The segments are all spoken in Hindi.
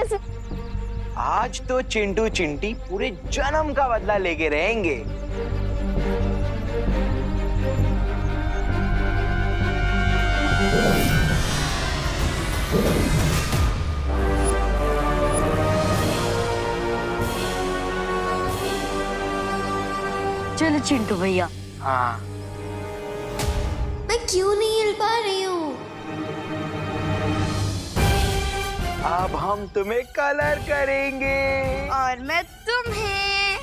कैसे? आज तो चिंटू चिंटी पूरे जन्म का बदला लेके रहेंगे। चलो चिंटू भैया। हाँ, मैं क्यों नहीं हिल पा रही हूँ? अब हम तुम्हें कलर करेंगे। और मैं तुम्हें।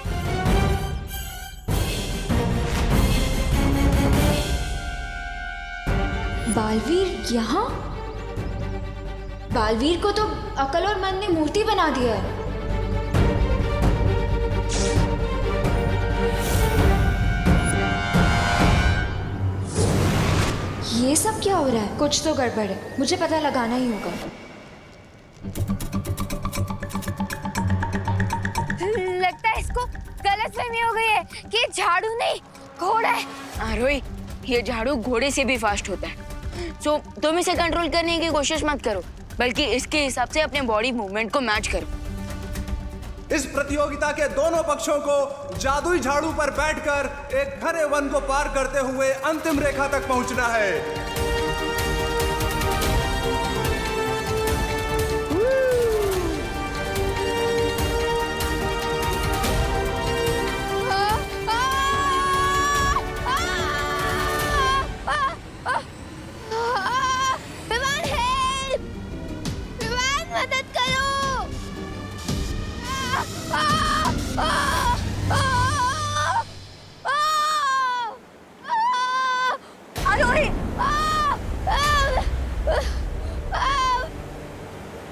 बालवीर यहाँ? बालवीर को तो अकल और मन ने मूर्ति बना दिया है। ये सब क्या हो रहा है? कुछ तो गड़बड़ है, मुझे पता लगाना ही होगा। लगता है इसको गलतफहमी हो गई है कि ये झाड़ू नहीं घोड़ा है। आरोही, ये झाड़ू घोड़े से भी फास्ट होता है। सो तुम इसे कंट्रोल करने की कोशिश मत करो, बल्कि इसके हिसाब से अपने बॉडी मूवमेंट को मैच करो। इस प्रतियोगिता के दोनों पक्षों को जादुई झाड़ू पर बैठकर एक घने वन को पार करते हुए अंतिम रेखा तक पहुंचना है। विमान हेल्प! विमान मदद करो!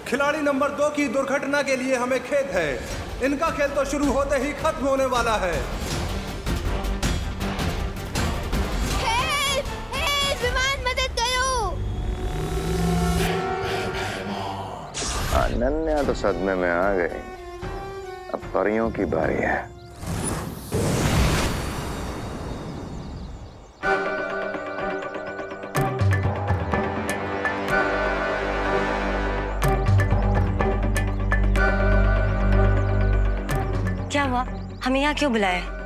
खिलाड़ी नंबर 2 की दुर्घटना के लिए हमें खेद है। इनका खेल तो शुरू होते ही खत्म होने वाला है। हेल्प! हेल्प! विमान मदद करो! अनन्या तो सदमे में आ गई। अब परियों की बारी है। क्या हुआ? हमें यहाँ क्यों बुलाया?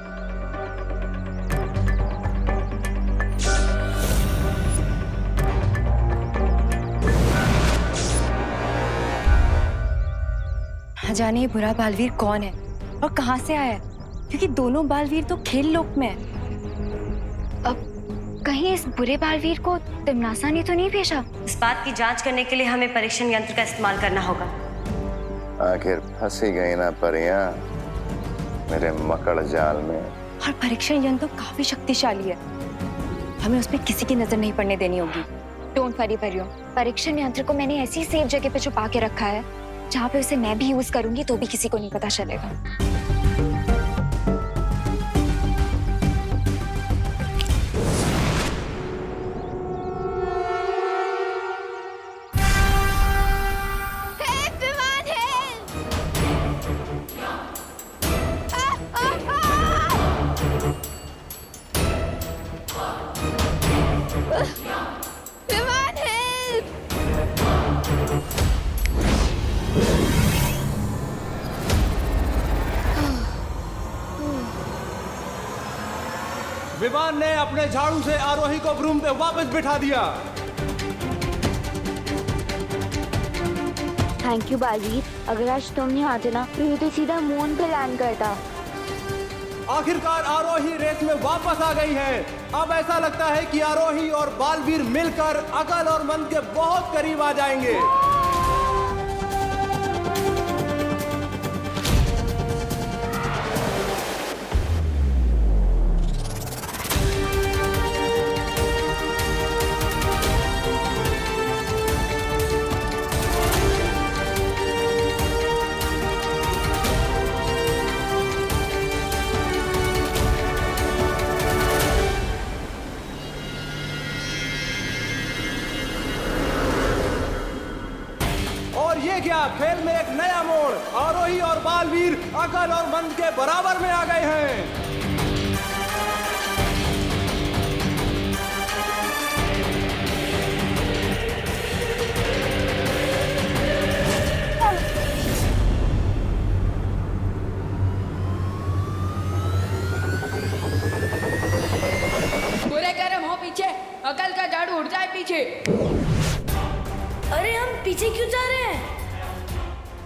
जाने ये बुरा बालवीर कौन है और कहां से आया है, क्योंकि दोनों बालवीर तो खेल लोक में है। अब कहीं इस बुरे बालवीर को तिमनासा ने तो नहीं भेजा? इस बात की जांच करने के लिए हमें परीक्षण यंत्र का इस्तेमाल करना होगा। आखिर फंसी गई ना परियां मेरे मकड़ जाल में। और परीक्षण यंत्र तो काफी शक्तिशाली है, हमें उसमें किसी की नजर नहीं पड़ने देनी होगी। डोंट वरी परियो, परीक्षण यंत्र को मैंने ऐसी सेफ जगह पे छुपा के रखा है जहाँ पे उसे मैं भी यूज करूंगी तो भी किसी को नहीं पता चलेगा। विमान ने अपने झाड़ू से आरोही को ब्रूम पे वापस बिठा दिया। थैंक यू बालवीर, अगर आज तुम नहीं आते ना तो ये तो सीधा मून पे लैंड करता। आखिरकार आरोही रेस में वापस आ गई है। अब ऐसा लगता है कि आरोही और बालवीर मिलकर अकल और मन के बहुत करीब आ जाएंगे। खेल में एक नया मोड़, आरोही और बालवीर अकल और मन के बराबर में आ गए हैं। अरे हम पीछे क्यों जा रहे हैं?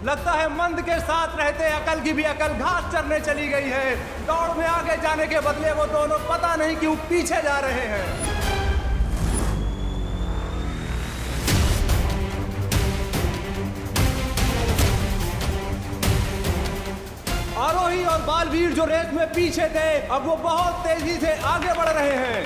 लगता है मंद के साथ रहते अकल की भी अकल घास चरने चली गई है। दौड़ में आगे जाने के बदले वो दोनों पता नहीं क्यों पीछे जा रहे हैं। आरोही और बालवीर जो रेस में पीछे थे, अब वो बहुत तेजी से आगे बढ़ रहे हैं।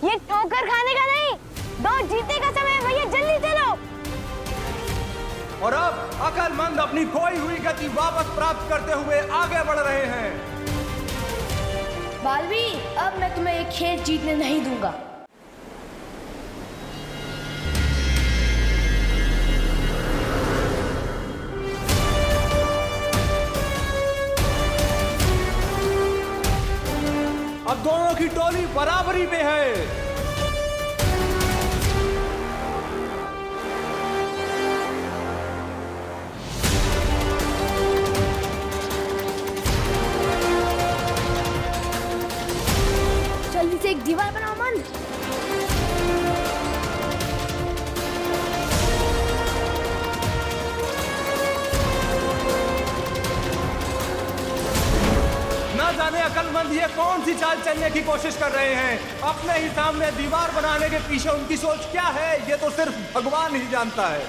ये ठोकर खाने का नहीं, दौड़ जीतने का समय है भैया, जल्दी चलो। और अब अकलमंद अपनी खोई हुई गति वापस प्राप्त करते हुए आगे बढ़ रहे हैं। बालवीर, अब मैं तुम्हें ये खेल जीतने नहीं दूंगा। अब दोनों की टोली बराबरी पे है। जल्दी से एक दीवार बनाओ मंद। ना जाने अकलमंद ये कौन सी चाल चलने की कोशिश कर रहे हैं। अपने ही सामने दीवार बनाने के पीछे उनकी सोच क्या है, ये तो सिर्फ भगवान ही जानता है।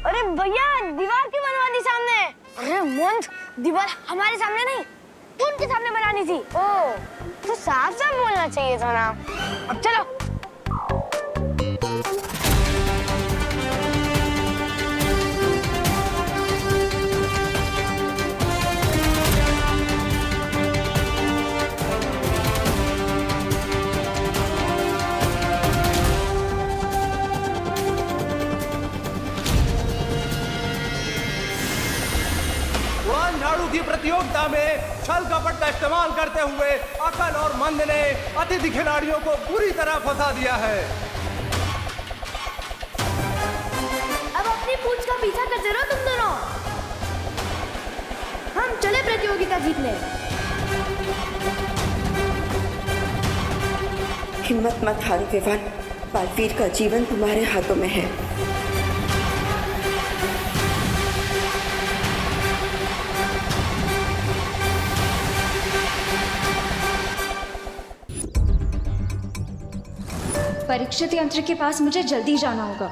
अरे भैया, दीवार क्यों बनवा दी सामने? अरे मंद, दीवार हमारे सामने नहीं, उनके सामने बनानी थी। ओ, तो साफ साफ बोलना चाहिए था ना। अब चलो। झाड़ू की प्रतियोगिता में छल कपट का इस्तेमाल करते हुए अकल और मंद ने अतिथि खिलाड़ियों को बुरी तरह फंसा दिया है। अब अपनी पूंछ का पीछा करते रहो तुम दोनों। हम चले प्रतियोगिता जीतने। हिम्मत मत हारो विवान, बालवीर का जीवन तुम्हारे हाथों में है। परीक्षित यंत्र के पास मुझे जल्दी जाना होगा।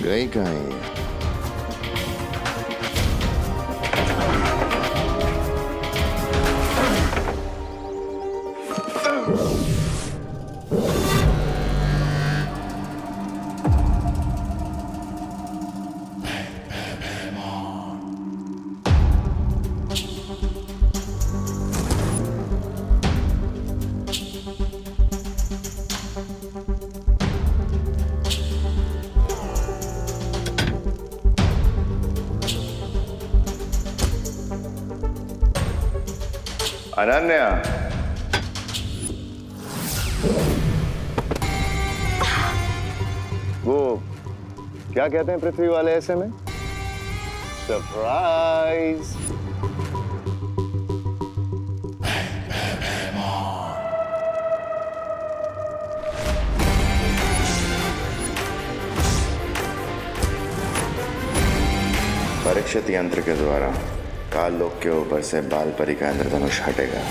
गई कहाँ है? अनन्या, वो क्या कहते हैं पृथ्वी वाले ऐसे में? सरप्राइज। परीक्षित यंत्र के द्वारा काल लोक के ऊपर से बाल परी का इंद्रधनुष हटेगा।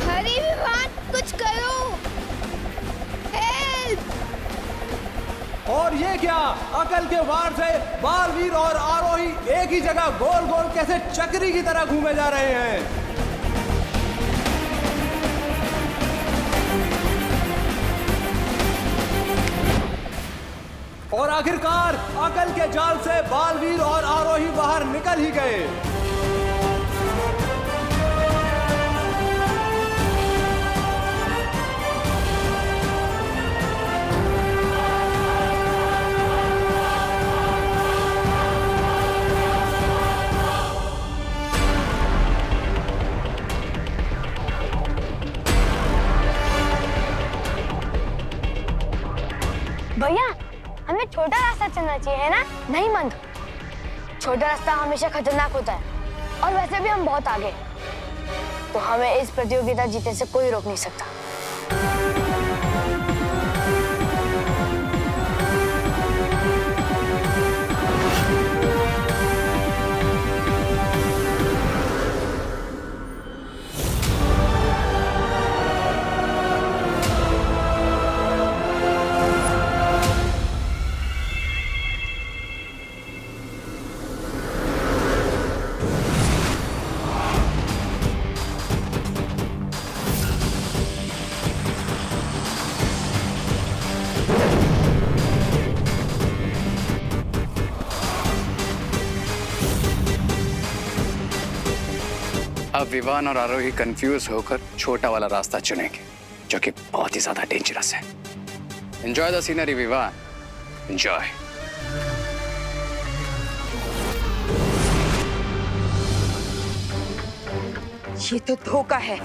हरी विवान, कुछ करो। हेल्प! और ये क्या, अकल के वार से बालवीर और आरोही एक ही जगह गोल गोल कैसे चक्री की तरह घूमे जा रहे हैं। और आखिरकार अकल के जाल से बालवीर और आरोही बाहर निकल ही गए। भैया, हमें छोटा रास्ता चलना चाहिए, है ना? नहीं मंद, छोटा रास्ता हमेशा खतरनाक होता है और वैसे भी हम बहुत आगे, तो हमें इस प्रतियोगिता जीतने से कोई रोक नहीं सकता। अब विवान और आरोही कंफ्यूज होकर छोटा वाला रास्ता चुनेंगे, जो कि बहुत ही ज्यादा डेंजरस है। Enjoy the scenery Vivaan, enjoy. ये तो धोखा है।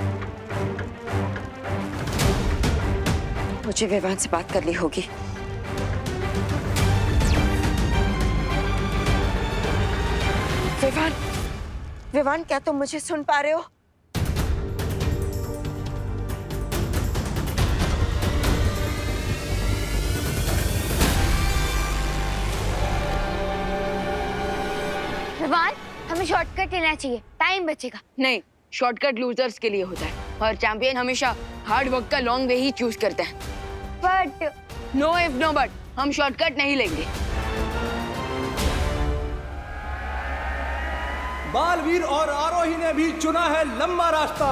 मुझे विवान से बात करनी होगी। विवान, विवान, क्या तुम मुझे सुन पा रहे हो? विवान, हमें शॉर्टकट लेना चाहिए, टाइम बचेगा। नहीं, शॉर्टकट लूजर्स के लिए होता है और चैंपियन हमेशा हार्ड वर्क का लॉन्ग वे ही चूज करते हैं। But no if no but, हम शॉर्टकट नहीं लेंगे। बालवीर और आरोही ने भी चुना है लंबा रास्ता।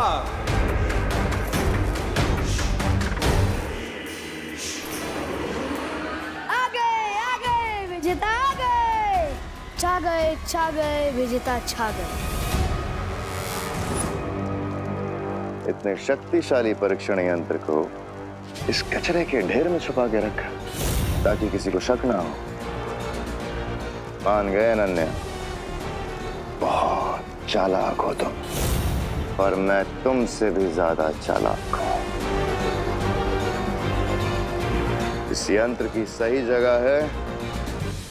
आगे विजेता आगे, छा गए विजेता छा गए। इतने शक्तिशाली परीक्षण यंत्र को इस कचरे के ढेर में छुपा के रखा ताकि किसी को शक ना हो। मान गए अनन्या, बहुत चालाक हो तुम, और मैं तुमसे भी ज्यादा चालाक हूं। इस यंत्र की सही जगह है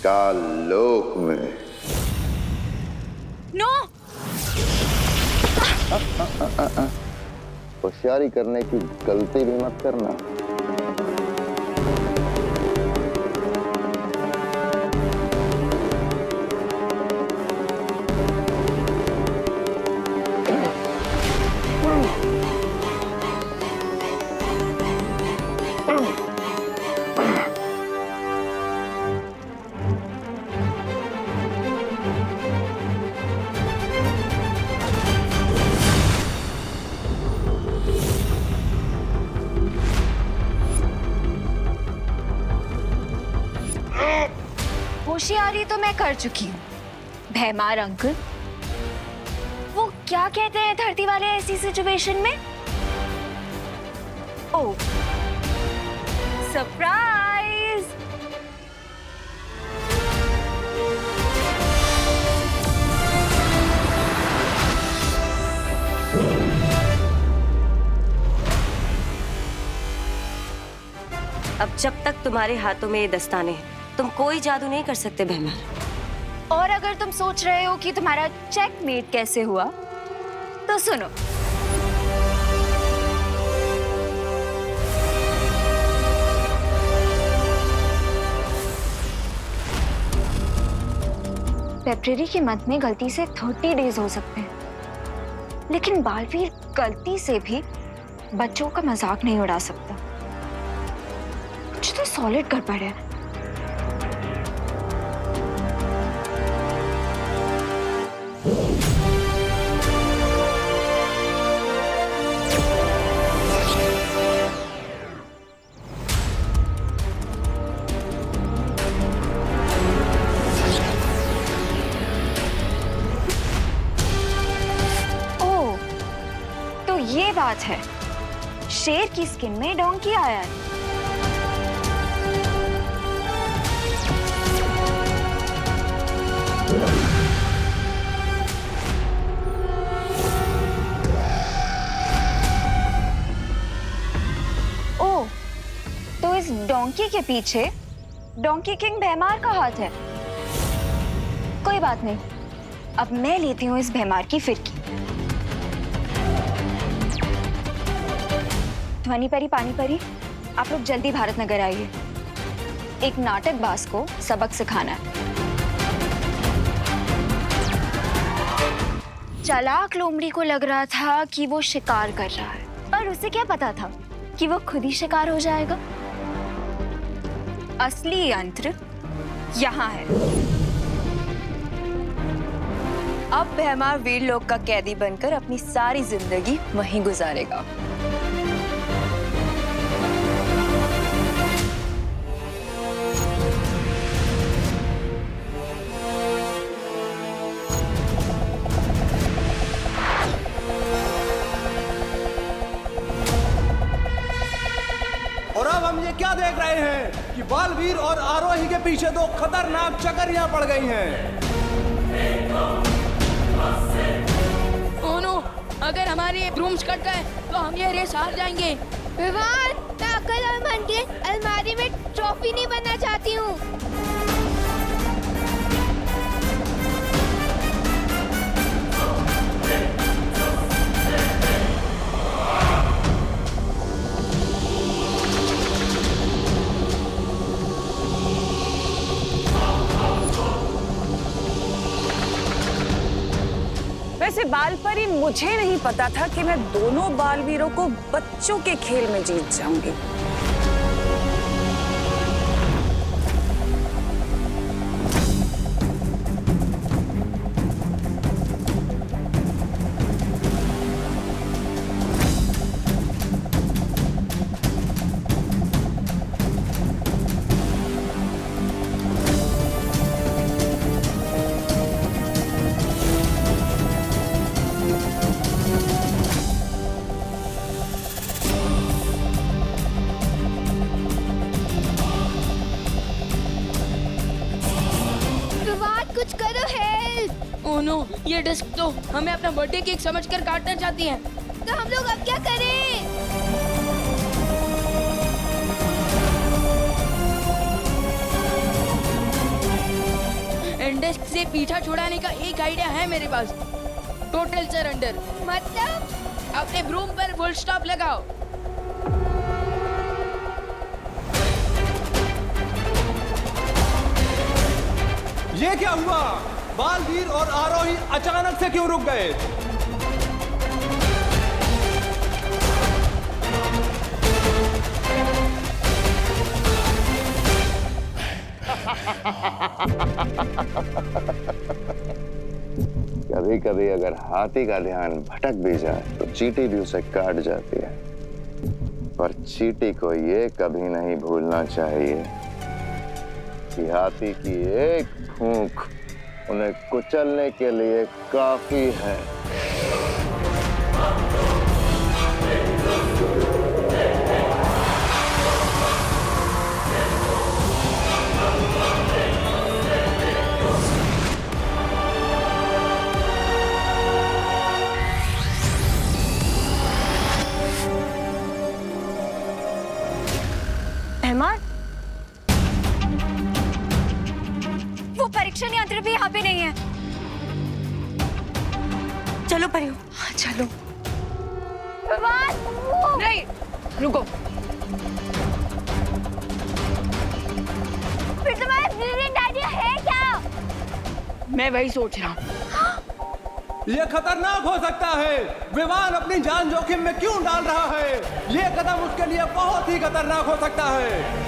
काल लोक में। नो! होशियारी करने की गलती भी मत करना। होशियारी तो मैं कर चुकी हूँ। भैमार अंकल, वो क्या कहते हैं धरती वाले ऐसी सिचुएशन में? ओह, सरप्राइज! अब जब तक तुम्हारे हाथों में ये दस्ताने हैं, तुम कोई जादू नहीं कर सकते भैमार। और अगर तुम सोच रहे हो कि तुम्हारा चेकमेट कैसे हुआ, तो सुनो। फेब्रुअरी के मंथ में गलती से 30 डेज हो सकते हैं, लेकिन बालवीर गलती से भी बच्चों का मजाक नहीं उड़ा सकता। कुछ तो सॉलिड गड़बड़ है। ये बात है, शेर की स्किन में डोंकी आया है। ओह, तो इस डोंकी के पीछे डोंकी किंग भैमार का हाथ है। कोई बात नहीं, अब मैं लेती हूँ इस भैमार की फिरकी। ध्वनि परी, पानी परी, आप लोग जल्दी भारत नगर आइए। एक नाटक बाज को सबक सिखाना है। चालाक लोमड़ी को लग रहा था कि वो शिकार कर रहा है, पर उसे क्या पता था कि वो खुद ही शिकार हो जाएगा। असली यंत्र यहाँ है। अब भैमार वीर लोक का कैदी बनकर अपनी सारी जिंदगी वहीं गुजारेगा। और अब हम ये क्या देख रहे हैं कि बालवीर और आरोही के पीछे दो खतरनाक चकरियां पड़ गई हैं। ओह नो, अगर हमारे ब्रूम्स कट गए तो हम ये रेस हार जाएंगे। विवान, मैं अक्लमंद के अलमारी में ट्रॉफी नहीं बनना चाहती हूँ। वैसे बालपरी, मुझे नहीं पता था कि मैं दोनों बालवीरों को बच्चों के खेल में जीत जाऊंगी। कुछ करो, हेल्प। ओह नो, ये डिस्क तो हमें अपना बर्थडे केक समझकर काटना चाहती है। तो हम लोग अब क्या करें? डिस्क से पीछा छुड़ाने का एक आइडिया है मेरे पास। Total surrender. मतलब? अपने ब्रूम पर फुल स्टॉप लगाओ। ये क्या हुआ? बालवीर और आरोही अचानक से क्यों रुक गए? कभी कभी अगर हाथी का ध्यान भटक भी जाए तो चींटी भी उसे काट जाती है, पर चींटी को ये कभी नहीं भूलना चाहिए कि हाथी की एक फूंक उन्हें कुचलने के लिए काफी है। भैमार, वो परीक्षण यंत्र भी यहाँ पे नहीं है। चलो परियो, चलो। चलो। नहीं, रुको। फिर तुम्हारा ब्रिलियंट आइडिया है क्या? मैं वही सोच रहा हूँ। ये खतरनाक हो सकता है। विवान अपनी जान जोखिम में क्यों डाल रहा है? ये कदम उसके लिए बहुत ही खतरनाक हो सकता है।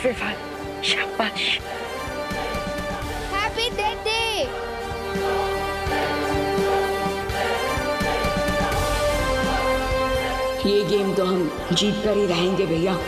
विवान, शाबाश। Happy death day. ये गेम तो हम जीत कर ही रहेंगे भैया।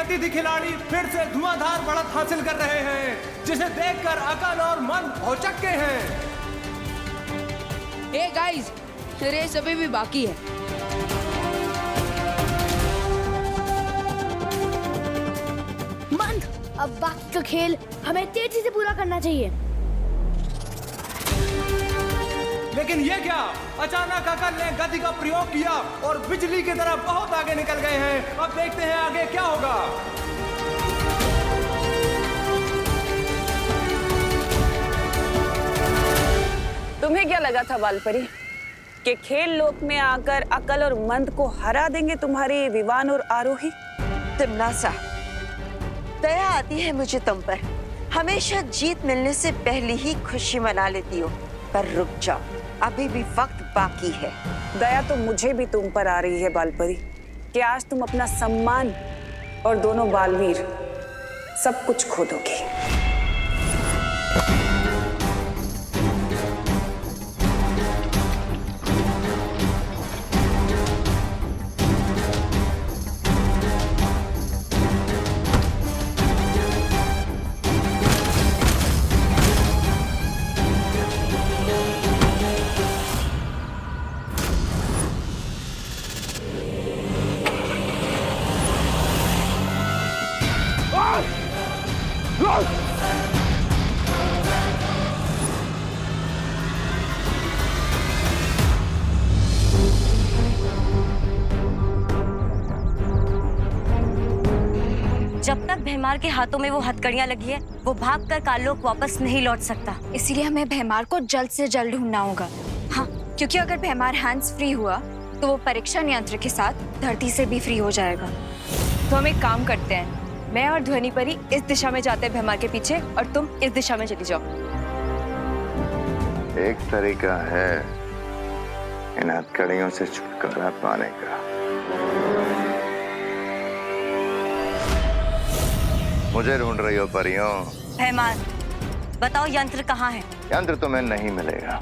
अतिथि खिलाड़ी फिर से धुआंधार बढ़त हासिल कर रहे हैं, जिसे देखकर अकल और मन भौचक्के हैं। हे गाइस, रेस अभी भी बाकी है। मंद, अब बाकी का खेल हमें तेजी से पूरा करना चाहिए। लेकिन ये क्या? अचानक अकल ने गति का प्रयोग किया और बिजली की तरह बहुत आगे निकल गए हैं। अब देखते हैं आगे क्या होगा। तुम्हें क्या लगा था बालपरी कि खेल लोक में आकर अकल और मंद को हरा देंगे तुम्हारे विवान और आरोही? तिमनासा, दया आती है मुझे तुम पर। हमेशा जीत मिलने से पहले ही खुशी मना लेती हो, पर रुक जाओ, अभी भी वक्त बाकी है। दया तो मुझे भी तुम पर आ रही है बालपरी कि आज तुम अपना सम्मान और दोनों बालवीर सब कुछ खो दोगे। जब तक भैमार के हाथों में वो हथकड़ियां लगी है, वो भागकर काललोक वापस नहीं लौट सकता। इसीलिए हमें भैमार को जल्द से जल्द ढूंढना होगा। हाँ, क्योंकि अगर भैमार हैंड्स फ्री हुआ तो वो परीक्षण यंत्र के साथ धरती से भी फ्री हो जाएगा। तो हम एक काम करते हैं, मैं और ध्वनि परी इस दिशा में जाते हैं भैमार के पीछे, और तुम इस दिशा में चली जाओ। एक तरीका है इन हथकड़ियों से छुटकारा पाने का। मुझे ढूंढ रही हो परियों? भैमार, बताओ यंत्र कहाँ है? यंत्र तुम्हें नहीं मिलेगा।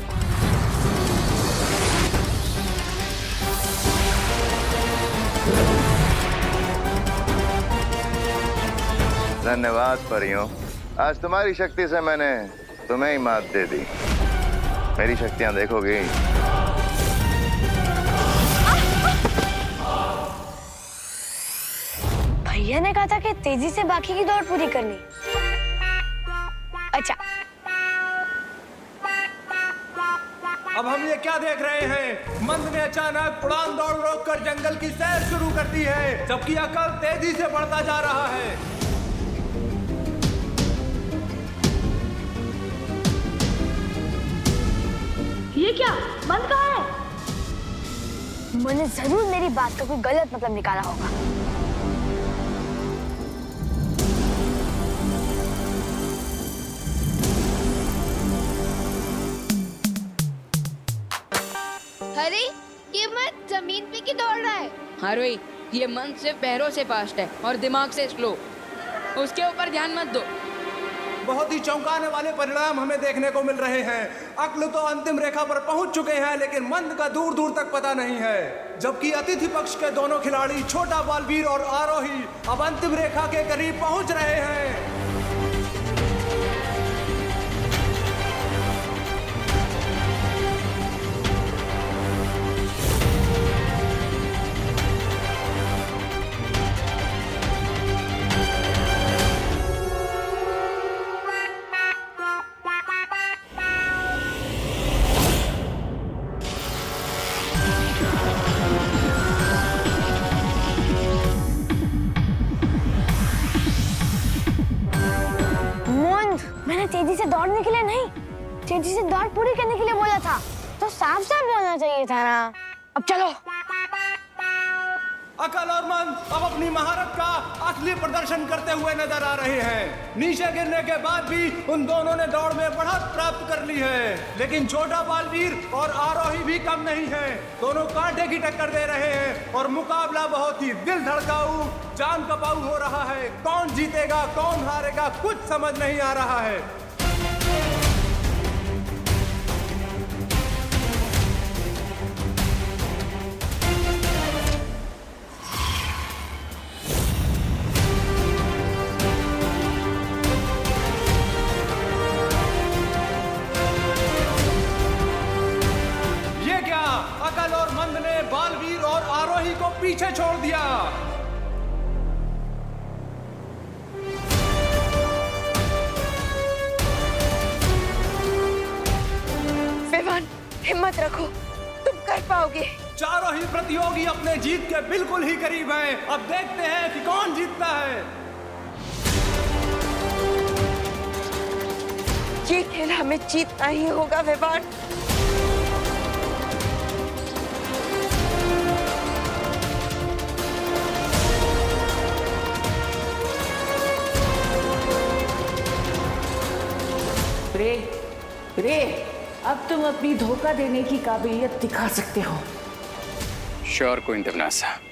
धन्यवाद परियों, आज तुम्हारी शक्ति से मैंने तुम्हें ही मात दे दी। मेरी शक्तियां देखोगी। भैया ने कहा था कि तेजी से बाकी की दौड़ पूरी करनी। अच्छा, अब हम ये क्या देख रहे हैं? मंद ने अचानक उड़ान दौड़ रोककर जंगल की सैर शुरू कर दी है, जबकि अकल तेजी से बढ़ता जा रहा है। ये क्या? मंद कहाँ है? मैंने जरूर मेरी बात का कोई गलत मतलब निकाला होगा। अरे, ये मत जमीन पे क्यों दौड़ रहा है? हाँ रोही, ये मन सिर्फ पैरों से फास्ट है और दिमाग से स्लो। उसके ऊपर ध्यान मत दो। बहुत ही चौंकाने वाले परिणाम हमें देखने को मिल रहे हैं। अक्ल तो अंतिम रेखा पर पहुंच चुके हैं, लेकिन मंद का दूर दूर तक पता नहीं है। जबकि अतिथि पक्ष के दोनों खिलाड़ी छोटा बालवीर और आरोही अब अंतिम रेखा के करीब पहुंच रहे हैं। मैंने तेजी से दौड़ने के लिए नहीं, तेजी से दौड़ पूरी करने के लिए बोला था, तो साफ साफ बोलना चाहिए था ना। अब चलो। अकल और मंद अब अपनी महारत का असली प्रदर्शन करते हुए नजर आ रहे हैं। नीचे गिरने के बाद भी उन दोनों ने दौड़ में बढ़त प्राप्त कर ली है, लेकिन छोटा बालवीर और आरोही भी कम नहीं है। दोनों कांटे की टक्कर दे रहे हैं और मुकाबला बहुत ही दिल धड़काऊ, जान कपाऊ हो रहा है। कौन जीतेगा कौन हारेगा कुछ समझ नहीं आ रहा है। अकल और मंद ने बालवीर और आरोही को पीछे छोड़ दिया। विवान, हिम्मत रखो, तुम कर पाओगे। चारों ही प्रतियोगी अपने जीत के बिल्कुल ही करीब हैं। अब देखते हैं कि कौन जीतता है। ये खेल हमें जीतना ही होगा विवान। रे, अब तुम अपनी धोखा देने की काबिलियत दिखा सकते हो। श्योर कोइंटरनासा।